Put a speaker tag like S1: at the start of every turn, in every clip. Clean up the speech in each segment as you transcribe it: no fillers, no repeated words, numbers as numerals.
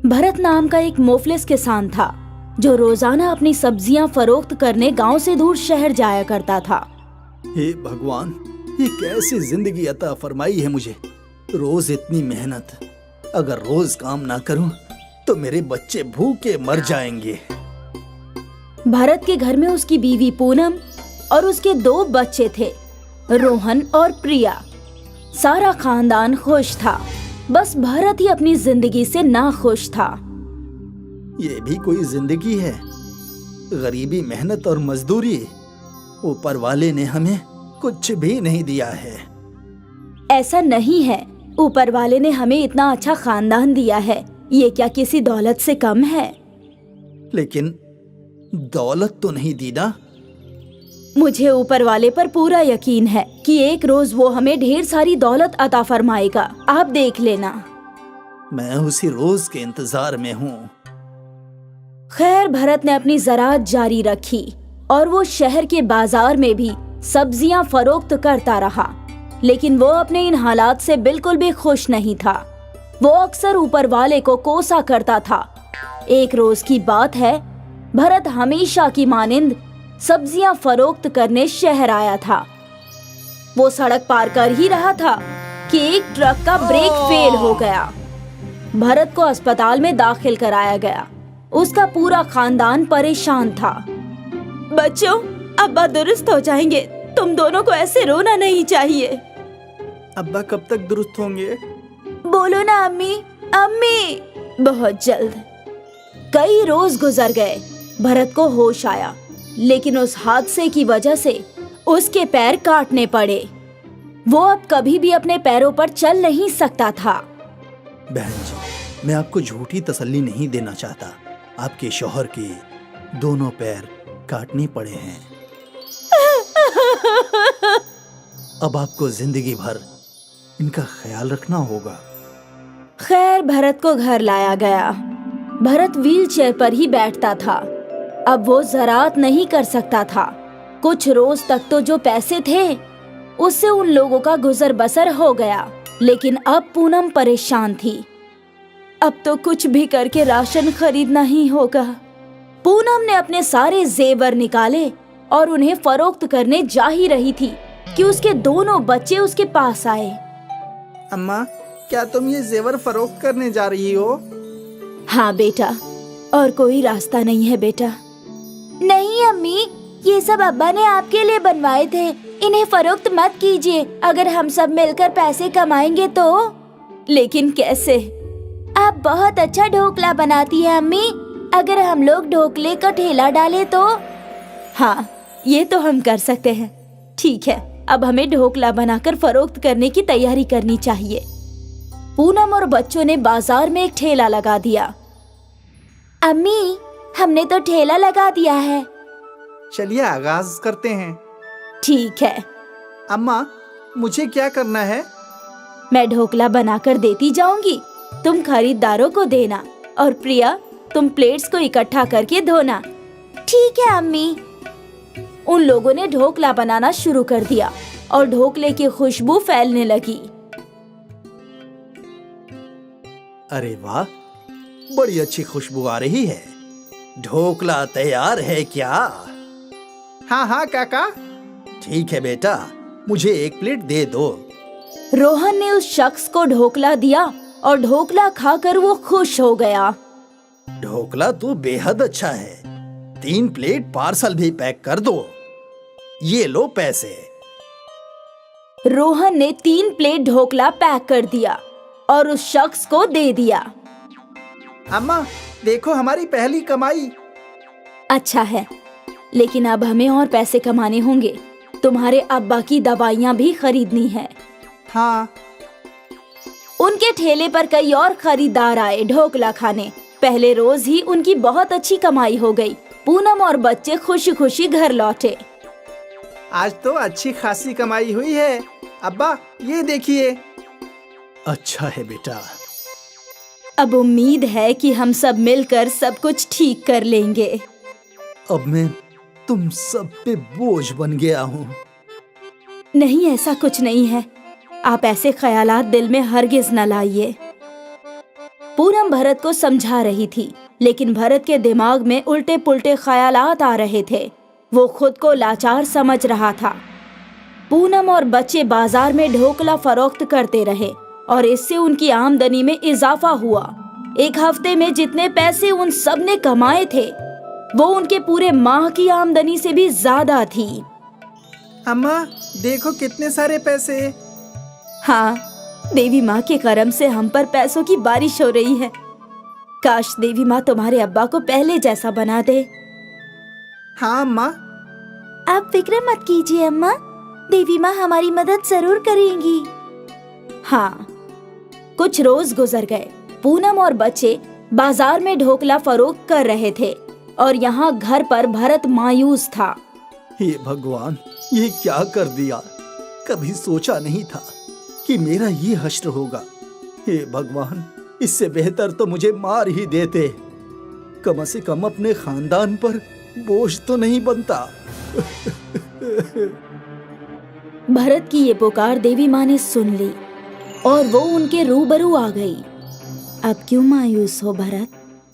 S1: भरत नाम का एक मुफलिस किसान था जो रोजाना अपनी सब्जियां फरोख्त करने गांव से दूर शहर जाया करता था।
S2: हे भगवान, ये कैसी जिंदगी अता फरमाई है मुझे। रोज इतनी मेहनत, अगर रोज काम ना करूं तो मेरे बच्चे भूखे मर जाएंगे।
S1: भरत के घर में उसकी बीवी पूनम और उसके 2 बच्चे थे, रोहन और प्रिया। सारा खानदान खुश था, बस भरत ही अपनी जिंदगी से नाखुश था।
S2: ये भी कोई जिंदगी है? गरीबी, मेहनत और मजदूरी। ऊपर वाले ने हमें कुछ भी नहीं दिया है।
S1: ऐसा नहीं है, ऊपर वाले ने हमें इतना अच्छा खानदान दिया है, ये क्या किसी दौलत से कम है?
S2: लेकिन दौलत तो नहीं दी ना।
S1: मुझे ऊपर वाले पर पूरा यकीन है कि एक रोज वो हमें ढेर सारी दौलत अता फरमाएगा, आप देख लेना।
S2: मैं उसी रोज के इंतजार में हूँ।
S1: खैर, भरत ने अपनी ज़राअत जारी रखी और वो शहर के बाजार में भी सब्जियां फरोख्त करता रहा, लेकिन वो अपने इन हालात से बिल्कुल भी खुश नहीं था। वो अक्सर ऊपर वाले को कोसा करता था। एक रोज की बात है, भरत हमेशा की मानिंद सब्जियां फरोख्त करने शहर आया था। वो सड़क पार कर ही रहा था कि एक ट्रक का ब्रेक फेल हो गया। भरत को अस्पताल में दाखिल कराया गया। उसका पूरा खानदान परेशान था। बच्चों, अब्बा दुरुस्त हो जाएंगे, तुम दोनों को ऐसे रोना नहीं चाहिए।
S2: अब्बा कब तक दुरुस्त होंगे?
S1: बोलो ना अम्मी, अम्मी। बहुत जल्द। कई रोज गुजर गए, भरत को होश आया, लेकिन उस हादसे की वजह से उसके पैर काटने पड़े। वो अब कभी भी अपने पैरों पर चल नहीं सकता था।
S2: बहन जी, मैं आपको झूठी तसल्ली नहीं देना चाहता। आपके शौहर के दोनों पैर काटने पड़े हैं। अब आपको जिंदगी भर इनका ख्याल रखना होगा।
S1: खैर, भरत को घर लाया गया। भरत व्हीलचेयर पर ही बैठता था। अब वो ज़राअत नहीं कर सकता था। कुछ रोज तक तो जो पैसे थे उससे उन लोगों का गुजर बसर हो गया, लेकिन अब पूनम परेशान थी। अब तो कुछ भी करके राशन खरीदना ही होगा। पूनम ने अपने सारे जेवर निकाले और उन्हें फरोख्त करने जा ही रही थी कि उसके दोनों बच्चे उसके पास आए।
S3: अम्मा, क्या तुम ये जेवर फरोख्त करने जा रही हो?
S1: हाँ बेटा, और कोई रास्ता नहीं है बेटा। नहीं अम्मी, ये सब अब्बा ने आपके लिए बनवाए थे, इन्हें फरोख्त मत कीजिए। अगर हम सब मिलकर पैसे कमाएंगे तो। लेकिन कैसे? आप बहुत अच्छा ढोकला बनाती है अम्मी, अगर हम लोग ढोकले का ठेला डालें तो। हाँ, ये तो हम कर सकते हैं। ठीक है, अब हमें ढोकला बनाकर फरोख्त करने की तैयारी करनी चाहिए। पूनम और बच्चों ने बाजार में एक ठेला लगा दिया। अम्मी, हमने तो ठेला लगा दिया है।
S3: चलिए आगाज करते हैं।
S1: ठीक है।
S3: अम्मा, मुझे क्या करना है?
S1: मैं ढोकला बनाकर देती जाऊंगी, तुम खरीदारों को देना, और प्रिया, तुम प्लेट्स को इकट्ठा करके धोना। ठीक है अम्मी। उन लोगों ने ढोकला बनाना शुरू कर दिया और ढोकले की खुशबू फैलने लगी।
S2: अरे वाह, बड़ी अच्छी खुशबू आ रही है। ढोकला तैयार है क्या?
S3: हाँ हाँ काका।
S2: ठीक है बेटा, मुझे 1 प्लेट दे दो।
S1: रोहन ने उस शख्स को ढोकला दिया और ढोकला खाकर वो खुश हो गया।
S2: ढोकला तो बेहद अच्छा है। 3 प्लेट पार्सल भी पैक कर दो। ये लो पैसे।
S1: रोहन ने 3 प्लेट ढोकला पैक कर दिया और उस शख्स को दे दिया।
S3: अम्मा, देखो हमारी पहली कमाई।
S1: अच्छा है, लेकिन अब हमें और पैसे कमाने होंगे। तुम्हारे अब्बा की दवाइयाँ भी खरीदनी है।
S3: हाँ।
S1: उनके ठेले पर कई और खरीदार आए ढोकला खाने। पहले रोज ही उनकी बहुत अच्छी कमाई हो गई। पूनम और बच्चे खुशी खुशी घर लौटे।
S3: आज तो अच्छी खासी कमाई हुई है। अब्बा, ये देखिए।
S2: अच्छा है बेटा।
S1: अब उम्मीद है कि हम सब मिलकर सब कुछ ठीक कर लेंगे।
S2: अब मैं तुम सब पे बोझ बन गया हूँ।
S1: नहीं, ऐसा कुछ नहीं है। आप ऐसे ख्यालात दिल में हरगिज न लाइए। पूनम भरत को समझा रही थी, लेकिन भरत के दिमाग में उल्टे पुल्टे ख्यालात आ रहे थे। वो खुद को लाचार समझ रहा था। पूनम और बच्चे बाजार में ढोकला फरोख्त करते रहे और इससे उनकी आमदनी में इजाफा हुआ। एक हफ्ते में जितने पैसे उन सब ने कमाए थे वो उनके पूरे माह की आमदनी से भी ज्यादा थी।
S3: अम्मा देखो कितने सारे पैसे।
S1: हाँ, देवी माँ के करम से हम पर पैसों की बारिश हो रही है। काश देवी माँ तुम्हारे अब्बा को पहले जैसा बना दे।
S3: हाँ अम्मा।
S1: आप फिक्र मत कीजिए अम्मा, देवी माँ हमारी मदद जरूर करेंगी। हाँ, कुछ रोज गुजर गए। पूनम और बच्चे बाजार में ढोकला फरोख्त कर रहे थे और यहाँ घर पर भरत मायूस था।
S2: हे भगवान, ये क्या कर दिया। कभी सोचा नहीं था कि मेरा ये हश्र होगा। हे भगवान, इससे बेहतर तो मुझे मार ही देते। कम से कम अपने खानदान पर बोझ तो नहीं बनता।
S1: भरत की ये पुकार देवी माँ ने सुन ली और वो उनके रूबरू आ गई। अब क्यों मायूस हो भरत?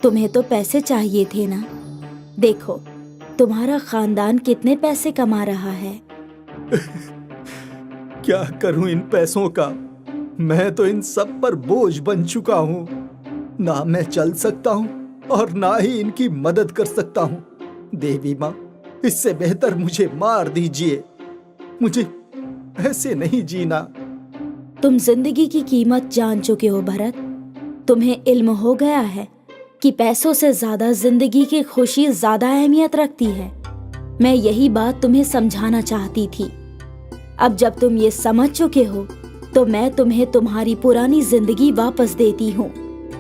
S1: तुम्हें तो पैसे चाहिए थे ना। देखो तुम्हारा खानदान कितने पैसे कमा रहा है।
S2: क्या करूं इन पैसों का? मैं तो इन सब पर बोझ बन चुका हूँ। ना मैं चल सकता हूँ और ना ही इनकी मदद कर सकता हूँ। देवी माँ, इससे बेहतर मुझे मार दीजिए। मुझे ऐसे नहीं जीना।
S1: तुम जिंदगी की कीमत जान चुके हो भरत। तुम्हें इल्म हो गया है कि पैसों से ज्यादा जिंदगी की खुशी ज्यादा अहमियत रखती है। मैं यही बात तुम्हें समझाना चाहती थी। अब जब तुम ये समझ चुके हो तो मैं तुम्हें तुम्हारी पुरानी जिंदगी वापस देती हूँ।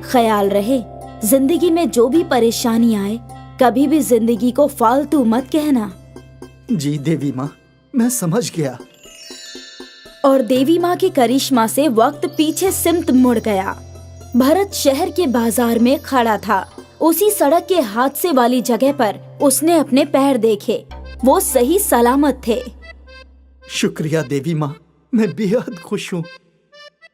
S1: ख्याल रहे, जिंदगी में जो भी परेशानी आए कभी भी जिंदगी को फालतू मत कहना।
S2: जी देवी माँ, मैं समझ गया।
S1: और देवी माँ के करिश्मा से वक्त पीछे सिमट मुड़ गया। भरत शहर के बाजार में खड़ा था। उसी सड़क के हादसे वाली जगह पर उसने अपने पैर देखे। वो सही सलामत थे।
S2: शुक्रिया देवी माँ, मैं बेहद खुश हूँ।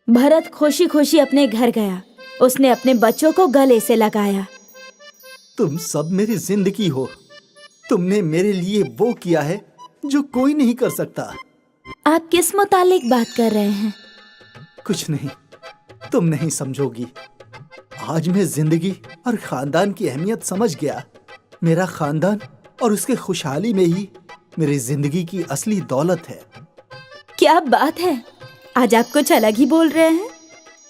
S1: भरत खुशी खुशी अपने घर गया। उसने अपने बच्चों को गले से लगाया।
S2: तुम सब मेरी जिंदगी हो। तुमने मेरे लिए वो किया है जो कोई नहीं कर सकता।
S1: आप किस मुतालिक बात कर रहे हैं?
S2: कुछ नहीं, तुम नहीं समझोगी। आज मैं जिंदगी और खानदान की अहमियत समझ गया। मेरा खानदान और उसके खुशहाली में ही मेरी जिंदगी की असली दौलत है।
S1: क्या बात है, आज आप कुछ अलग ही बोल रहे हैं।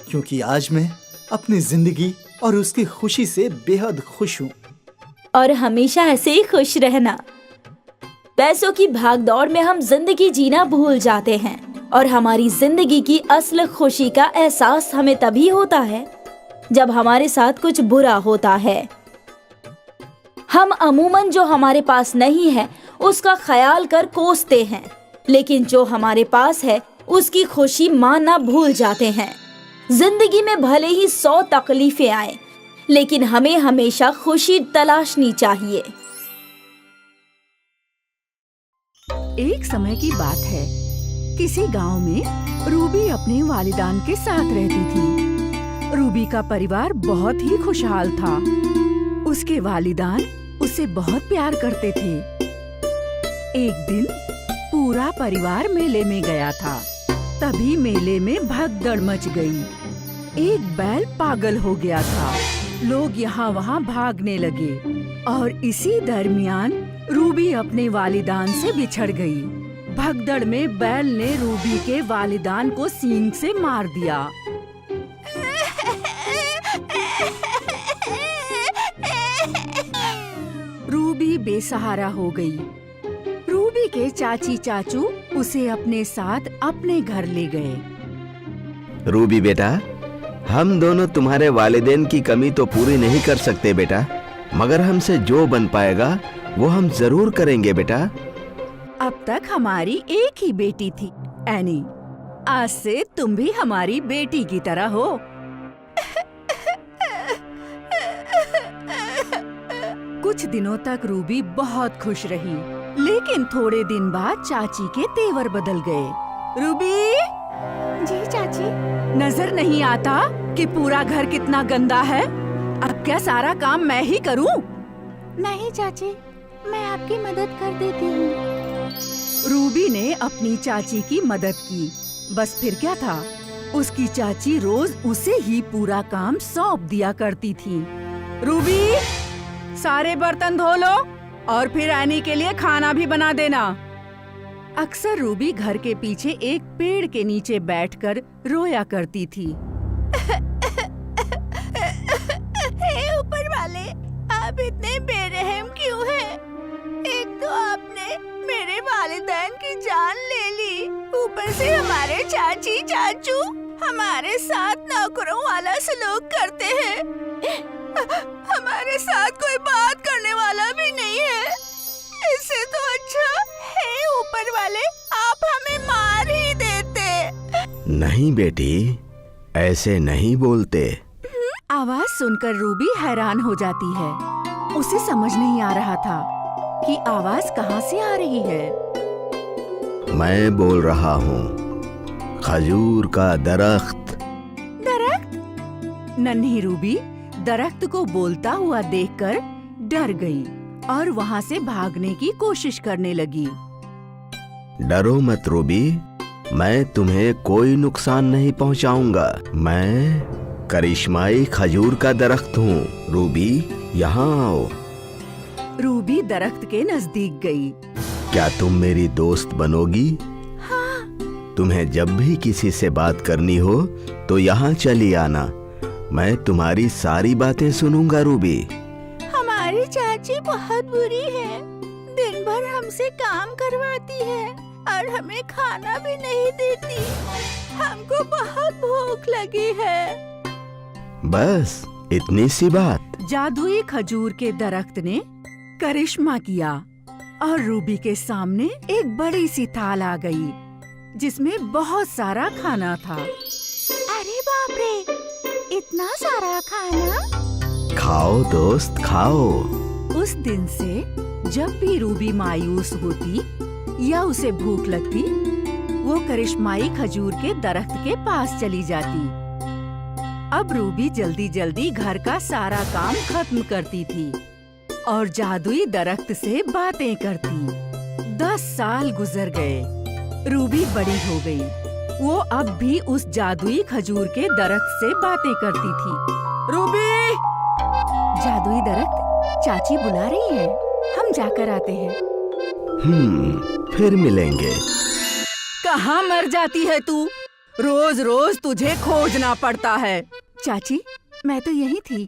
S2: क्योंकि आज मैं अपनी जिंदगी और उसकी खुशी से बेहद खुश हूँ।
S1: और हमेशा ऐसे ही खुश रहना। पैसों की भागदौड़ में हम जिंदगी जीना भूल जाते हैं और हमारी जिंदगी की असल खुशी का एहसास हमें तभी होता है जब हमारे साथ कुछ बुरा होता है। हम अमूमन जो हमारे पास नहीं है उसका ख्याल कर कोसते हैं, लेकिन जो हमारे पास है उसकी खुशी मानना भूल जाते हैं। जिंदगी में भले ही 100 तकलीफें आए, लेकिन हमें हमेशा खुशी तलाशनी चाहिए।
S4: एक समय की बात है, किसी गांव में रूबी अपने वालिदान के साथ रहती थी। रूबी का परिवार बहुत ही खुशहाल था। उसके वालिदान उसे बहुत प्यार करते थे। एक दिन पूरा परिवार मेले में गया था। तभी मेले में भगदड़ मच गई। एक बैल पागल हो गया था। लोग यहाँ वहाँ भागने लगे और इसी दरमियान रूबी अपने वालिदान से बिछड़ गई। भगदड़ में बैल ने रूबी के वालिदान को सींग से मार दिया। रूबी बेसहारा हो गई। रूबी के चाची चाचू उसे अपने साथ अपने घर ले गए।
S5: रूबी बेटा, हम दोनों तुम्हारे वालिदैन की कमी तो पूरी नहीं कर सकते बेटा, मगर हमसे जो बन पाएगा वो हम जरूर करेंगे बेटा।
S4: अब तक हमारी एक ही बेटी थी एनी। आज से तुम भी हमारी बेटी की तरह हो। कुछ दिनों तक रूबी बहुत खुश रही, लेकिन थोड़े दिन बाद चाची के तेवर बदल गए। रूबी! जी चाची। नजर नहीं आता कि पूरा घर कितना गंदा है? अब क्या सारा काम मैं ही करूं?
S6: नहीं चाची, मैं आपकी मदद कर देती हूँ।
S4: रूबी ने अपनी चाची की मदद की। बस फिर क्या था, उसकी चाची रोज उसे ही पूरा काम सौंप दिया करती थी। रूबी, सारे बर्तन धो लो और फिर एनी के लिए खाना भी बना देना। अक्सर रूबी घर के पीछे एक पेड़ के नीचे बैठकर रोया करती थी।
S6: हे ऊपर वाले, आप इतने बेरहम क्यों हैं? एक तो आपने मेरे वालिदैन की जान ले ली, ऊपर से हमारे चाची चाचू हमारे साथ नौकरों वाला सलूक करते हैं। हमारे साथ कोई बात करने वाला भी नहीं है। इससे तो अच्छा है ऊपर वाले आप हमें मार ही देते।
S5: नहीं बेटी, ऐसे नहीं बोलते।
S4: आवाज सुनकर रूबी हैरान हो जाती है। उसे समझ नहीं आ रहा था कि आवाज कहाँ से आ रही है।
S5: मैं बोल रहा हूँ, खजूर का दरख्त।
S4: दरख्त? नन्ही रूबी दरख्त को बोलता हुआ देखकर डर गई और वहाँ से भागने की कोशिश करने लगी।
S5: डरो मत रूबी, मैं तुम्हें कोई नुकसान नहीं पहुँचाऊंगा। मैं करिश्माई खजूर का दरख्त हूँ। रूबी, यहाँ आओ।
S4: रूबी दरख्त के नजदीक गई।
S5: क्या तुम मेरी दोस्त बनोगी?
S4: हाँ।
S5: तुम्हें जब भी किसी से बात करनी हो तो यहाँ चली आना। मैं तुम्हारी सारी बातें सुनूंगा रूबी।
S6: हमारी चाची बहुत बुरी है, दिन भर हमसे काम करवाती है और हमें खाना भी नहीं देती। हमको बहुत भूख लगी है।
S5: बस इतनी सी बात?
S4: जादुई खजूर के दरख्त ने करिश्मा किया और रूबी के सामने एक बड़ी सी थाल आ गई जिसमें बहुत सारा खाना था।
S6: अरे बाप रे, इतना सारा खाना!
S5: खाओ दोस्त, खाओ।
S4: उस दिन से जब भी रूबी मायूस होती या उसे भूख लगती, वो करिश्माई खजूर के दरख्त के पास चली जाती। अब रूबी जल्दी जल्दी घर का सारा काम खत्म करती थी और जादुई दरख्त से बातें करती। 10 साल गुजर गए। रूबी बड़ी हो गई। वो अब भी उस जादुई खजूर के दरख्त से बातें करती थी। रूबी! जादुई दरख्त, चाची बुला रही है, हम जाकर आते हैं।
S5: फिर मिलेंगे।
S4: कहाँ मर जाती है तू? रोज रोज तुझे खोजना पड़ता है। चाची, मैं तो यही थी,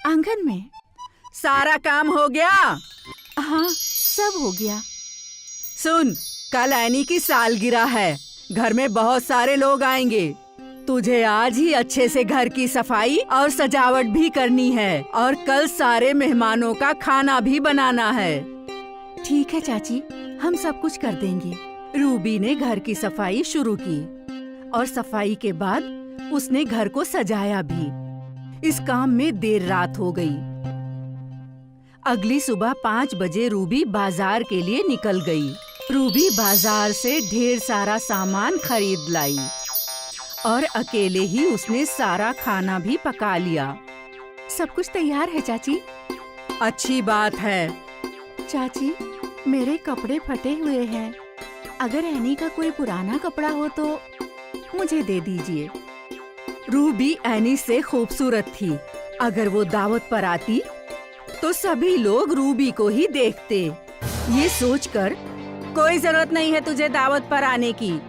S4: आंगन में। सारा काम हो गया?
S6: हाँ, सब हो गया।
S4: सुन, कल एनी की सालगिरह है, घर में बहुत सारे लोग आएंगे। तुझे आज ही अच्छे से घर की सफाई और सजावट भी करनी है और कल सारे मेहमानों का खाना भी बनाना है।
S6: ठीक है चाची, हम सब कुछ कर देंगे।
S4: रूबी ने घर की सफाई शुरू की और सफाई के बाद उसने घर को सजाया भी। इस काम में देर रात हो गई। अगली सुबह 5 बजे रूबी बाजार के लिए निकल गई। रूबी बाजार से ढेर सारा सामान खरीद लाई और अकेले ही उसने सारा खाना भी पका लिया।
S6: सब कुछ तैयार है चाची।
S4: अच्छी बात है।
S6: चाची, मेरे कपड़े फटे हुए हैं। अगर एनी का कोई पुराना कपड़ा हो तो मुझे दे दीजिए।
S4: रूबी एनी से खूबसूरत थी। अगर वो दावत पर आती तो सभी लोग रूबी को ही देखते। ये सोचकर कोई जरूरत नहीं है तुझे दावत पर आने की।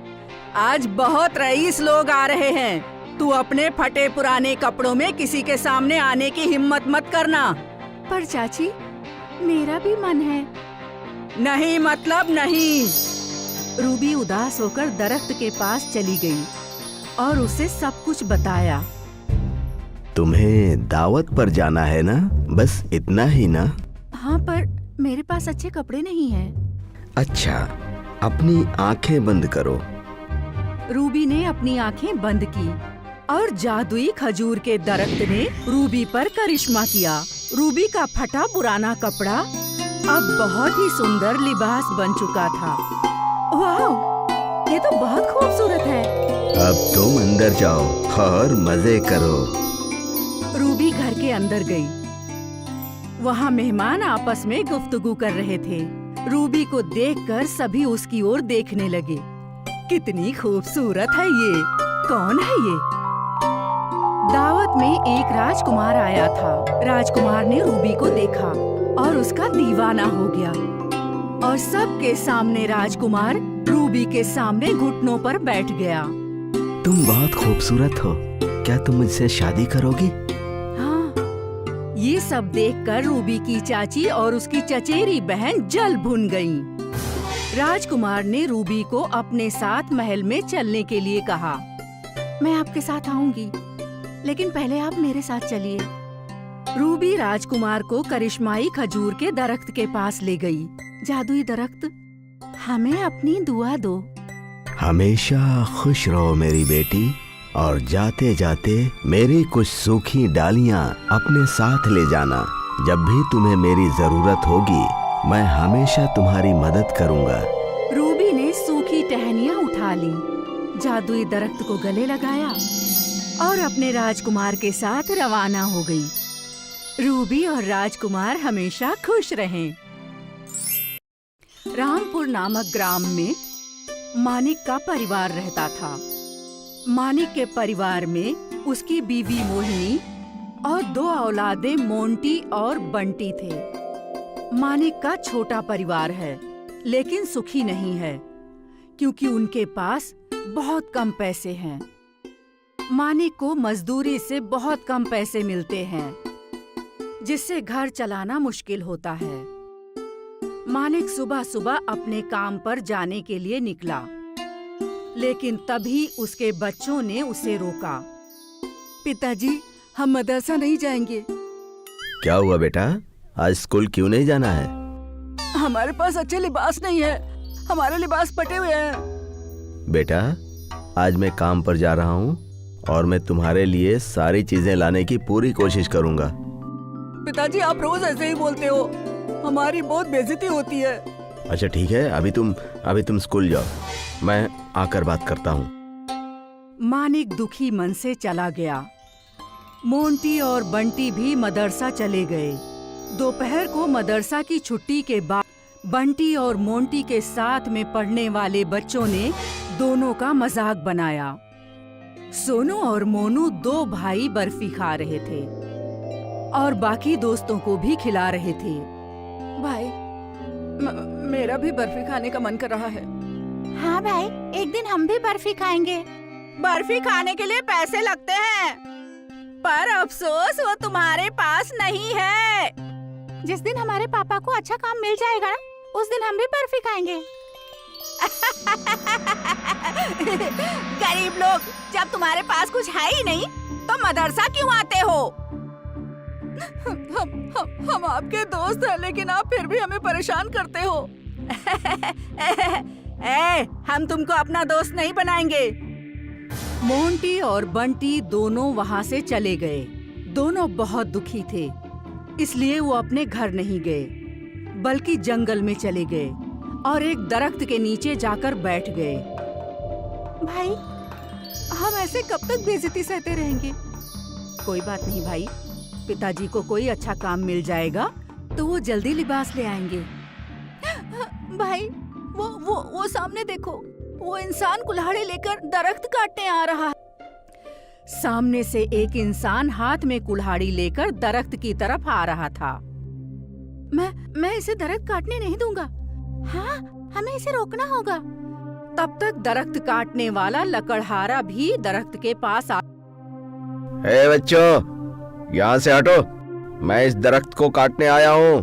S4: आज बहुत रईस लोग आ रहे हैं। तू अपने फटे पुराने कपड़ों में किसी के सामने आने की हिम्मत मत करना।
S6: पर चाची, मेरा भी मन है।
S4: नहीं मतलब नहीं। रूबी उदास होकर दरख्त के पास चली गई और उसे सब कुछ बताया।
S5: तुम्हें दावत पर जाना है ना? बस इतना ही ना?
S6: हाँ, पर मेरे पास अच्छे कपड़े नहीं हैं।
S5: अच्छा, अपनी आंखें बंद करो।
S4: रूबी ने अपनी आंखें बंद की और जादुई खजूर के दरख्त ने रूबी पर करिश्मा किया। रूबी का फटा पुराना कपड़ा अब बहुत ही सुंदर लिबास बन चुका था। वाह! ये तो बहुत खूबसूरत है।
S5: अब तुम अंदर जाओ और मजे करो।
S4: रूबी घर के अंदर गई। वहाँ मेहमान आपस में गुफ्तगू कर रहे थे। रूबी को देखकर सभी उसकी ओर देखने लगे। कितनी खूबसूरत है ये। कौन है ये? दावत में एक राजकुमार आया था। राजकुमार ने रूबी को देखा और उसका दीवाना हो गया। और सबके सामने राजकुमार रूबी के सामने घुटनों पर बैठ गया।
S5: तुम बहुत खूबसूरत हो, क्या तुम मुझसे शादी करोगी?
S4: हाँ, ये सब देखकर रूबी की चाची और उसकी चचेरी बहन जल भुन गईं। राजकुमार ने रूबी को अपने साथ महल में चलने के लिए कहा। मैं आपके साथ आऊंगी, लेकिन पहले आप मेरे साथ चलिए। रूबी राजकुमार को करिश्माई खजूर के दरख्त के पास ले गई। जादुई दरख्त, हमें अपनी दुआ दो।
S5: हमेशा खुश रहो मेरी बेटी, और जाते जाते मेरी कुछ सूखी डालियां अपने साथ ले जाना। जब भी तुम्हें मेरी जरूरत होगी मैं हमेशा तुम्हारी मदद करूंगा।
S4: रूबी ने सूखी टहनियां उठा ली, जादुई दरख्त को गले लगाया और अपने राजकुमार के साथ रवाना हो गई। रूबी और राजकुमार हमेशा खुश रहें। रामपुर नामक ग्राम में मानिक का परिवार रहता था। मानिक के परिवार में उसकी बीवी मोहिनी और 2 औलादे मोंटी और बंटी थे। मानिक का छोटा परिवार है, लेकिन सुखी नहीं है, क्योंकि उनके पास बहुत कम पैसे हैं। मानिक को मजदूरी से बहुत कम पैसे मिलते हैं, जिससे घर चलाना मुश्किल होता है। मानिक सुबह सुबह अपने काम पर जाने के लिए निकला, लेकिन तभी उसके बच्चों ने उसे रोका। पिताजी, हम मदरसा नहीं जाएंगे।
S5: क्या हुआ बेटा, आज स्कूल क्यों नहीं जाना है?
S4: हमारे पास अच्छे लिबास नहीं है, हमारे लिबास फटे हुए हैं।
S5: बेटा, आज मैं काम पर जा रहा हूँ और मैं तुम्हारे लिए सारी चीजें लाने की पूरी कोशिश करूँगा।
S4: पिताजी, आप रोज ऐसे ही बोलते हो, हमारी बहुत बेइज्जती होती है।
S5: अच्छा ठीक है, अभी तुम स्कूल जाओ, मैं आकर बात करता हूँ।
S4: मानिक दुखी मन से चला गया। मोंटी और बंटी भी मदरसा चले गए। दोपहर को मदरसा की छुट्टी के बाद बंटी और मोंटी के साथ में पढ़ने वाले बच्चों ने दोनों का मजाक बनाया। सोनू और मोनू 2 भाई बर्फी खा रहे थे और बाकी दोस्तों को भी खिला रहे थे। भाई, मेरा भी बर्फी खाने का मन कर रहा है।
S6: हाँ भाई, एक दिन हम भी बर्फी खाएंगे।
S4: बर्फी खाने के लिए पैसे लगते हैं, पर अफसोस वो तुम्हारे पास नहीं है।
S6: जिस दिन हमारे पापा को अच्छा काम मिल जाएगा, उस दिन हम भी बर्फी खाएंगे।
S4: गरीब लोग, जब तुम्हारे पास कुछ है ही नहीं तो मदरसा क्यों आते हो? हम आपके दोस्त हैं, लेकिन आप फिर भी हमें परेशान करते हो। हम तुमको अपना दोस्त नहीं बनाएंगे। मोंटी और बंटी दोनों वहाँ से चले गए। दोनों बहुत दुखी थे, इसलिए वो अपने घर नहीं गए, बल्कि जंगल में चले गए और एक दरख्त के नीचे जाकर बैठ गए। भाई, हम ऐसे कब तक बेइज्जती सहते रहेंगे? कोई बात नहीं भाई, पिताजी को कोई अच्छा काम मिल जाएगा तो वो जल्दी लिबास ले आएंगे। भाई, वो सामने देखो, वो इंसान कुल्हाड़ी लेकर दरख्त काटने आ रहा है। सामने से एक इंसान हाथ में कुल्हाड़ी लेकर दरख्त की तरफ आ रहा था। मैं इसे दरख्त काटने नहीं दूंगा।
S6: हाँ, हमें इसे रोकना होगा।
S4: तब तक दरख्त काटने वाला लकड़हारा भी दरख्त के पास आ।
S5: हे बच्चों, यहाँ से हटो, मैं इस दरख्त को काटने आया हूँ।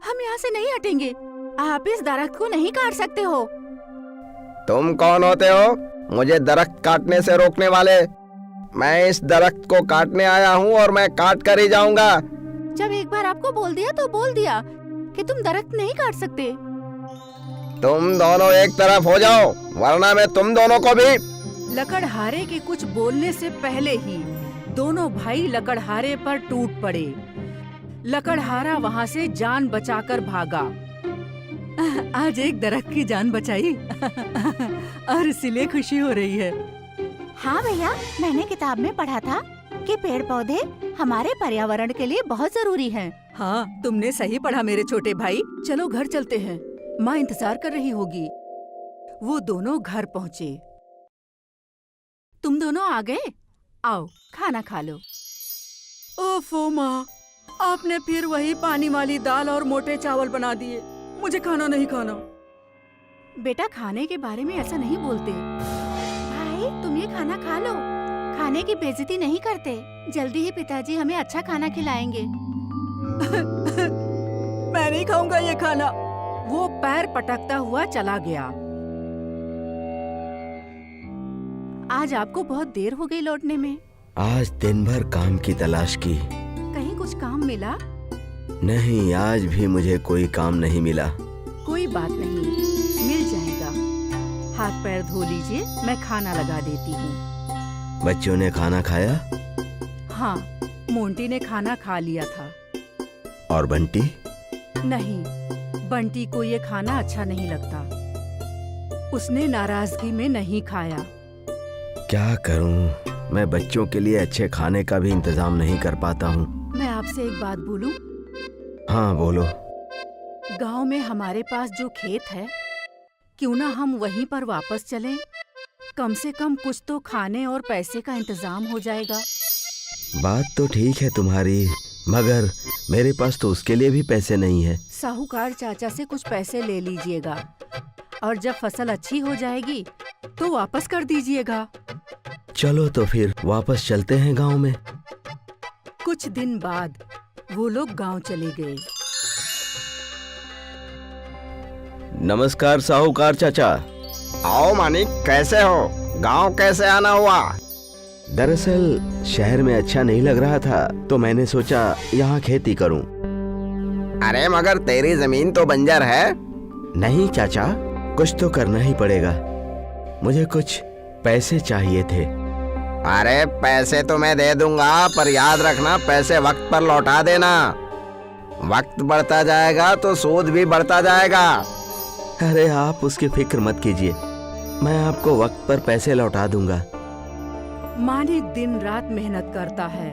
S4: हम यहाँ से नहीं हटेंगे। आप इस दरख्त को नहीं काट सकते हो।
S5: तुम कौन होते हो मुझे दरख्त काटने से रोकने वाले? मैं इस दरख्त को काटने आया हूँ और मैं काट कर ही जाऊंगा।
S6: जब एक बार आपको बोल दिया तो बोल दिया कि तुम दरख्त नहीं काट सकते।
S5: तुम दोनों एक तरफ हो जाओ, वरना मैं तुम दोनों को भी।
S4: लकड़हारे के कुछ बोलने से पहले ही दोनों भाई लकड़हारे पर टूट पड़े। लकड़हारा वहाँ से जान बचाकर भागा। आज एक दरख्त की जान बचाई और इसीलिए खुशी हो रही है।
S6: हाँ भैया, मैंने किताब में पढ़ा था कि पेड़ पौधे हमारे पर्यावरण के लिए बहुत जरूरी हैं।
S4: हाँ, तुमने सही पढ़ा मेरे छोटे भाई। चलो घर चलते हैं, माँ इंतजार कर रही होगी। वो दोनों घर पहुँचे। तुम दोनों आ गए? आओ खाना खा लो। ओफो माँ, आपने फिर वही पानी वाली दाल और मोटे चावल बना दिए। मुझे खाना नहीं खाना। बेटा, खाने के बारे में ऐसा नहीं बोलते।
S6: भाई, तुम ये खाना खा लो। खाने की बेइज्जती नहीं करते। जल्दी ही पिताजी हमें अच्छा खाना खिलाएंगे।
S4: मैं नहीं खाऊंगा ये खाना। वो पैर पटकता हुआ चला गया। आज आपको बहुत देर हो गई लौटने में।
S5: आज दिन भर काम की तलाश की।
S4: कहीं कुछ काम मिला?
S5: नहीं, आज भी मुझे कोई काम नहीं मिला।
S4: कोई बात नहीं, मिल जाएगा। हाथ पैर धो लीजिए, मैं खाना लगा देती हूँ।
S5: बच्चों ने खाना खाया?
S4: हाँ, मोंटी ने खाना खा लिया था।
S5: और बंटी?
S4: नहीं, बंटी को ये खाना अच्छा नहीं लगता। उसने नाराजगी में नहीं खाया।
S5: क्या करूं, मैं बच्चों के लिए अच्छे खाने का भी इंतजाम नहीं कर पाता हूँ।
S4: मैं आपसे एक बात बोलूं?
S5: हाँ बोलो।
S4: गांव में हमारे पास जो खेत है, क्यों ना हम वहीं पर वापस चलें? कम से कम कुछ तो खाने और पैसे का इंतजाम हो जाएगा।
S5: बात तो ठीक है तुम्हारी, मगर मेरे पास तो उसके लिए भी पैसे नहीं है।
S4: साहूकार चाचा से कुछ पैसे ले लीजिएगा और जब फसल अच्छी हो जाएगी तो वापस कर दीजिएगा।
S5: चलो तो फिर वापस चलते हैं गांव में।
S4: कुछ दिन बाद वो लोग गांव चले गए।
S5: नमस्कार साहूकार चाचा।
S3: आओ मानिक, कैसे हो? गांव कैसे आना हुआ?
S5: दरअसल शहर में अच्छा नहीं लग रहा था तो मैंने सोचा यहाँ खेती करूं।
S3: अरे मगर तेरी जमीन तो बंजर है।
S5: नहीं चाचा, कुछ तो करना ही पड़ेगा। मुझे कुछ पैसे चाहिए थे।
S3: अरे पैसे तो मैं दे दूंगा, पर याद रखना पैसे वक्त पर लौटा देना। वक्त बढ़ता जाएगा तो सूद भी बढ़ता जाएगा।
S5: अरे आप उसकी फिक्र मत कीजिए, मैं आपको वक्त पर पैसे लौटा दूंगा।
S4: मानिक दिन रात मेहनत करता है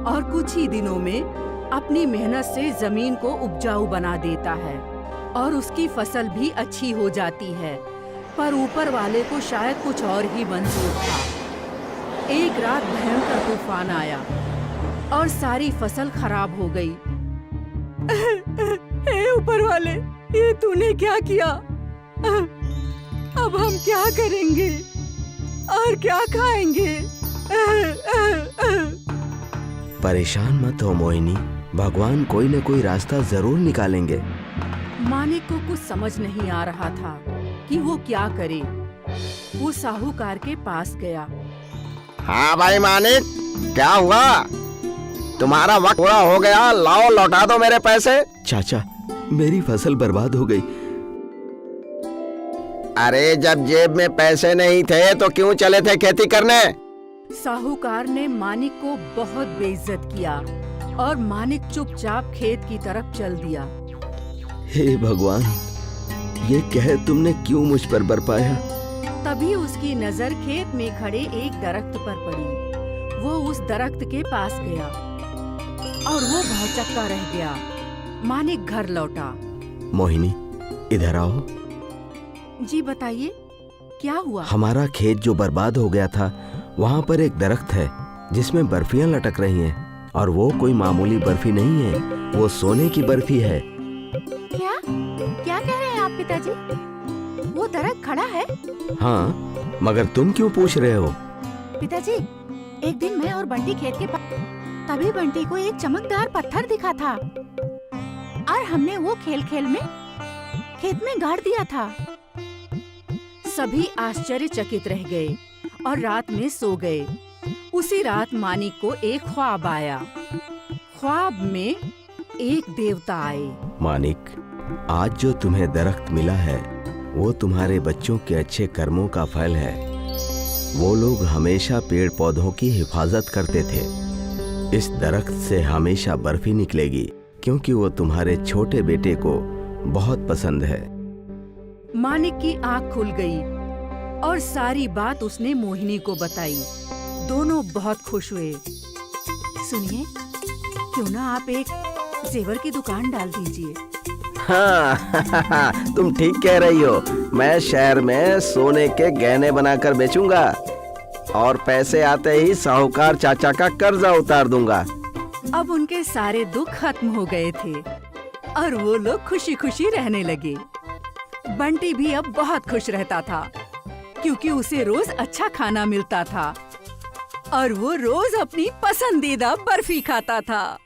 S4: और कुछ ही दिनों में अपनी मेहनत से जमीन को उपजाऊ बना देता है और उसकी फसल भी अच्छी हो जाती है। पर ऊपर वाले को शायद कुछ और ही मंजूर था। एक रात भयंकर तूफान आया और सारी फसल खराब हो गई। हे ऊपर वाले, ये तूने क्या किया? अब हम क्या करेंगे और क्या खाएंगे?
S5: परेशान मत हो मोहिनी, भगवान कोई न कोई रास्ता जरूर निकालेंगे।
S4: मानिक को कुछ समझ नहीं आ रहा था कि वो क्या करे। वो साहूकार के पास गया।
S3: हाँ भाई मानिक, क्या हुआ? तुम्हारा वक्त पूरा हो गया, लाओ लौटा दो मेरे पैसे।
S5: चाचा, मेरी फसल बर्बाद हो गई।
S3: अरे जब जेब में पैसे नहीं थे तो क्यों चले थे खेती करने?
S4: साहूकार ने मानिक को बहुत बेइज्जत किया और मानिक चुपचाप खेत की तरफ चल दिया।
S5: हे भगवान, ये कहर तुमने क्यों मुझ पर बरपाया?
S4: तभी उसकी नजर खेत में खड़े एक दरख्त पर पड़ी। वो उस दरख्त के पास गया और वो भौचक्का रह गया। मानिक घर लौटा।
S5: मोहिनी, इधर आओ।
S4: जी बताइए, क्या हुआ?
S5: हमारा खेत जो बर्बाद हो गया था, वहाँ पर एक दरख्त है जिसमें बर्फियाँ लटक रही हैं और वो कोई मामूली बर्फी नहीं है, वो सोने की बर्फी है।
S6: क्या कह रहे हैं आप पिताजी? वो दरख्त खड़ा है?
S5: हाँ, मगर तुम क्यों पूछ रहे हो?
S6: पिताजी, एक दिन मैं और बंटी खेत के पास, तभी बंटी को एक चमकदार पत्थर दिखा था और हमने वो खेल खेल में खेत में गाड़ दिया था।
S4: सभी आश्चर्यचकित रह गए और रात में सो गए। उसी रात मानिक को एक ख्वाब आया। ख्वाब में एक देवता आए।
S5: मानिक, आज जो तुम्हें दरख्त मिला है वो तुम्हारे बच्चों के अच्छे कर्मों का फल है। वो लोग हमेशा पेड़ पौधों की हिफाजत करते थे। इस दरख्त से हमेशा बर्फी निकलेगी क्योंकि वो तुम्हारे छोटे बेटे को बहुत पसंद है।
S4: मानिक की आँख खुल गई और सारी बात उसने मोहिनी को बताई। दोनों बहुत खुश हुए। सुनिए, क्यों ना आप एक जेवर की दुकान डाल दीजिए।
S5: हाँ तुम ठीक कह रही हो। मैं शहर में सोने के गहने बनाकर बेचूंगा और पैसे आते ही साहूकार चाचा का कर्जा उतार दूंगा।
S4: अब उनके सारे दुख खत्म हो गए थे और वो लोग खुशी खुशी रहने लगे। बंटी भी अब बहुत खुश रहता था क्योंकि उसे रोज अच्छा खाना मिलता था और वो रोज अपनी पसंदीदा बर्फी खाता था।